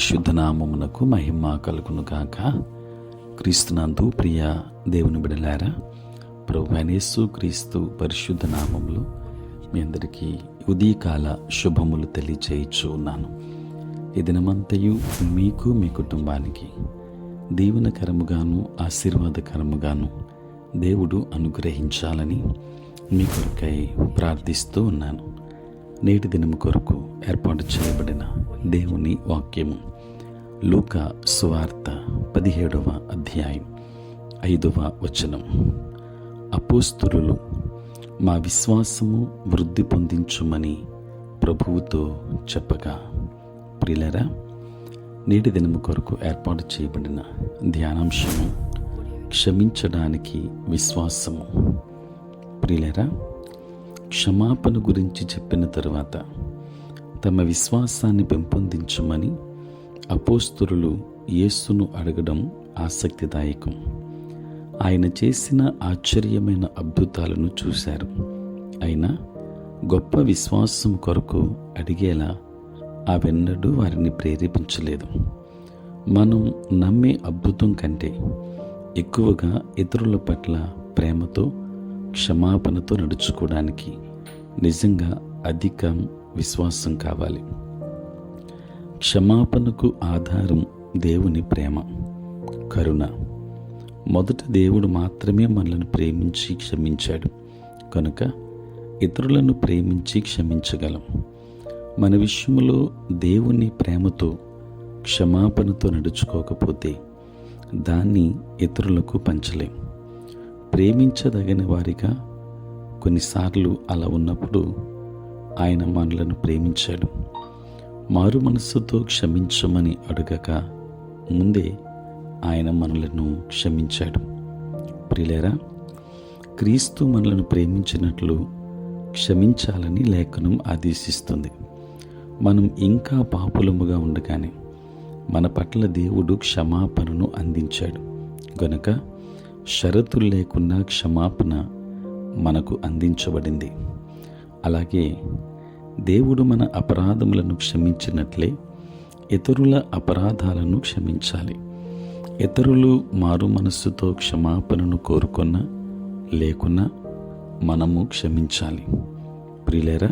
పరిశుద్ధ నామమునకు మహిమ కలుగును గాక. క్రీస్తునందు ప్రియ దేవుని బిడలారా, ప్రభువైన యేసు క్రీస్తు పరిశుద్ధ నామములో మీ అందరికీ ఉదయకాల శుభములు తెలియచేయచ్చు ఉన్నాను. ఈ దినమంతయు మీకు మీ కుటుంబానికి దీవెనకరముగాను ఆశీర్వాదకరముగాను దేవుడు అనుగ్రహించాలని మీ కొరకై ప్రార్థిస్తూ ఉన్నాను. నేటి దినము కొరకు ఏర్పాటు చేయబడిన దేవుని వాక్యము లూకా సువార్త 17వ అధ్యాయం 5వ వచనం. అపోస్తలులు మా విశ్వాసము వృద్ధి పొందించుమని ప్రభువుతో చెప్పగా. ప్రియులారా, నేటి దినము కొరకు ఏర్పాటు చేయబడిన ధ్యానాంశము క్షమించడానికి విశ్వాసము. ప్రియులారా, క్షమాపణ గురించి చెప్పిన తరువాత తమ విశ్వాసాన్ని పెంపొందించమని అపోస్తలులు యేసును అడగడం ఆసక్తిదాయకం. ఆయన చేసిన ఆశ్చర్యమైన అద్భుతాలను చూశారు. అయినా గొప్ప విశ్వాసం కొరకు అడిగేలా అవెన్నడూ వారిని ప్రేరేపించలేదు. మనం నమ్మే అద్భుతం కంటే ఎక్కువగా ఇతరుల పట్ల ప్రేమతో క్షమాపణతో నడుచుకోవడానికి నిజంగా అధిక విశ్వాసం కావాలి. క్షమాపణకు ఆధారం దేవుని ప్రేమ, కరుణ. మొదట దేవుడు మాత్రమే మనల్ని ప్రేమించి క్షమించాడు కనుక ఇతరులను ప్రేమించి క్షమించగలం. మన విషయంలో దేవుని ప్రేమతో క్షమాపణతో నడుచుకోకపోతే దాన్ని ఇతరులకు పంచలేం. ప్రేమించదగిన వారిగా కొన్నిసార్లు అలా ఉన్నప్పుడు ఆయన మనలను ప్రేమించాడు. మారు మనస్సుతో క్షమించమని అడగక ముందే ఆయన మనలను క్షమించాడు. ప్రియులారా, క్రీస్తు మనలను ప్రేమించినట్లు క్షమించాలని లేఖనం ఆదేశిస్తుంది. మనం ఇంకా పాపులముగా ఉండగానే మన పట్ల దేవుడు క్షమాపణను అందించాడు గనుక షరతులు లేకుండా క్షమాపణ మనకు అందించబడింది. అలాగే దేవుడు మన అపరాధములను క్షమించినట్లే ఇతరుల అపరాధాలను క్షమించాలి. ఇతరులు మారు మనస్సుతో క్షమాపణను కోరుకున్నా లేకున్నా మనము క్షమించాలి. ప్రియులారా,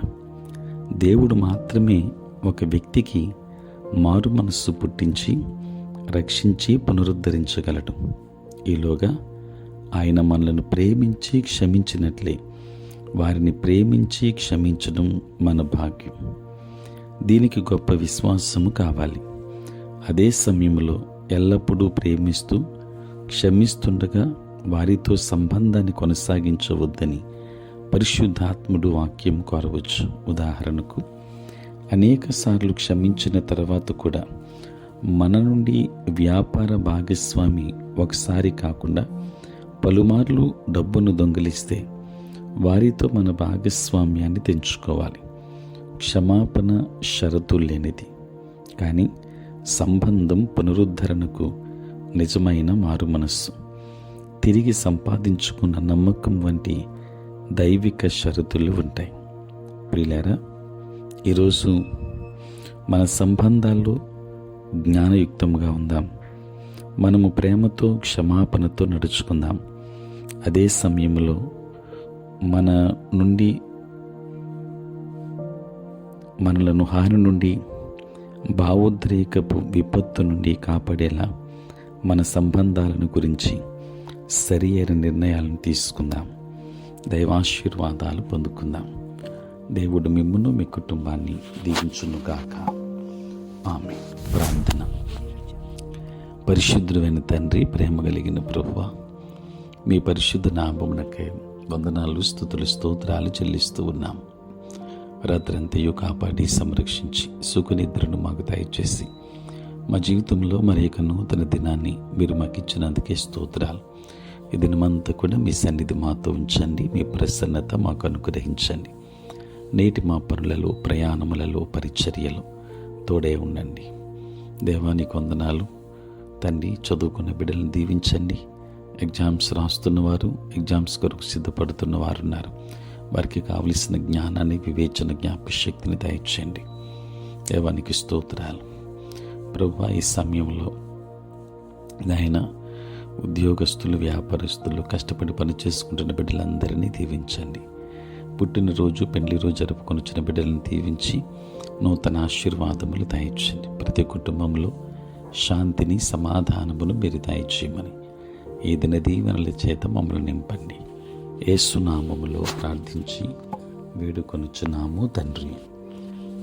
దేవుడు మాత్రమే ఒక వ్యక్తికి మారు మనస్సు పుట్టించి రక్షించి పునరుద్ధరించగలడు. ఈలోగా ఆయన మనలను ప్రేమించి క్షమించినట్లే వారిని ప్రేమించి క్షమించడం మన భాగ్యం. దీనికి గొప్ప విశ్వాసము కావాలి. అదే సమయంలో ఎల్లప్పుడూ ప్రేమిస్తూ క్షమిస్తుండగా వారితో సంబంధాన్ని కొనసాగించవద్దని పరిశుద్ధాత్ముడు వాక్యం కోరవచ్చు. ఉదాహరణకు, అనేక సార్లు క్షమించిన తర్వాత కూడా మన నుండి వ్యాపార భాగస్వామి ఒకసారి కాకుండా పలుమార్లు డబ్బును దొంగిలిస్తే వారితో మన భాగస్వామ్యాన్ని తెంచుకోవాలి. క్షమాపణ షరతులు లేనిది, కానీ సంబంధం పునరుద్ధరణకు నిజమైన మారు మనస్సు, తిరిగి సంపాదించుకున్న నమ్మకం వంటి దైవిక షరతులు ఉంటాయి. ప్రియులారా, ఈరోజు మన సంబంధాల్లో జ్ఞానయుక్తంగా ఉందాం. మనము ప్రేమతో క్షమాపణతో నడుచుకుందాం. అదే సమయంలో మన నుండి మనలను హాని నుండి భావోద్రేకపు విపత్తు నుండి కాపాడేలా మన సంబంధాలను గురించి సరి అయిన నిర్ణయాలను తీసుకుందాం. దైవాశీర్వాదాలు పొందుకుందాం. దేవుడు మిమ్మును మీ కుటుంబాన్ని దీవించునుగాక. ఆమేన్. ప్రార్థన. పరిశుద్ధుడైన తండ్రి, ప్రేమ కలిగిన ప్రభువా, మీ పరిశుద్ధ నామమునకై వందనాలు, స్తుతులు, స్తోత్రాలు చెల్లిస్తూ ఉన్నాం. రాత్రంతయు కాపాడి సంరక్షించి సుఖనిద్రను మాకు దయచేసి మా జీవితంలో మరి యొక్క నూతన దినాన్ని మీరు మాకు ఇచ్చినందుకే స్తోత్రాలు. ఈ దినమంతా కూడా మీ సన్నిధి మాతో ఉంచండి. మీ ప్రసన్నత మాకు అనుగ్రహించండి. నేటి మా పనులలో, ప్రయాణములలో, పరిచర్యలో తోడే ఉండండి. దేవానికి వందనాలు తండ్రి. చదువుకున్న బిడ్డలను దీవించండి. ఎగ్జామ్స్ రాస్తున్నవారు, ఎగ్జామ్స్ కొరకు సిద్ధపడుతున్న వారు ఉన్నారు. వారికి కావలసిన జ్ఞానాన్ని, వివేచన, జ్ఞాపశక్తిని దయచేయండి. దేవానికి స్తోత్రాలు. ప్రభువా, ఈ సమయంలో నాయన ఉద్యోగస్తులు, వ్యాపారస్తులు, కష్టపడి పని చేసుకుంటున్న బిడ్డలందరినీ దీవించండి. పుట్టినరోజు, పెళ్లి రోజు జరుపుకొని వచ్చిన బిడ్డలను దీవించి నూతన ఆశీర్వాదములు దయచేయండి. ప్రతి కుటుంబంలో శాంతిని, సమాధానమును మీరు దయచేయమని ఈ దిన దీవెనల చేత మమ్మల్ని నింపండి. యేసునామములో ప్రార్థించి వేడుకొనుచున్నాము తండ్రి,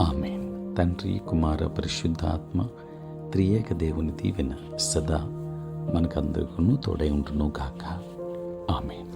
ఆమేన్. తండ్రి, కుమార, పరిశుద్ధాత్మ త్రియేక దేవుని దీవెన సదా మనకందరికీ తోడై ఉంటును గాక. ఆమేన్.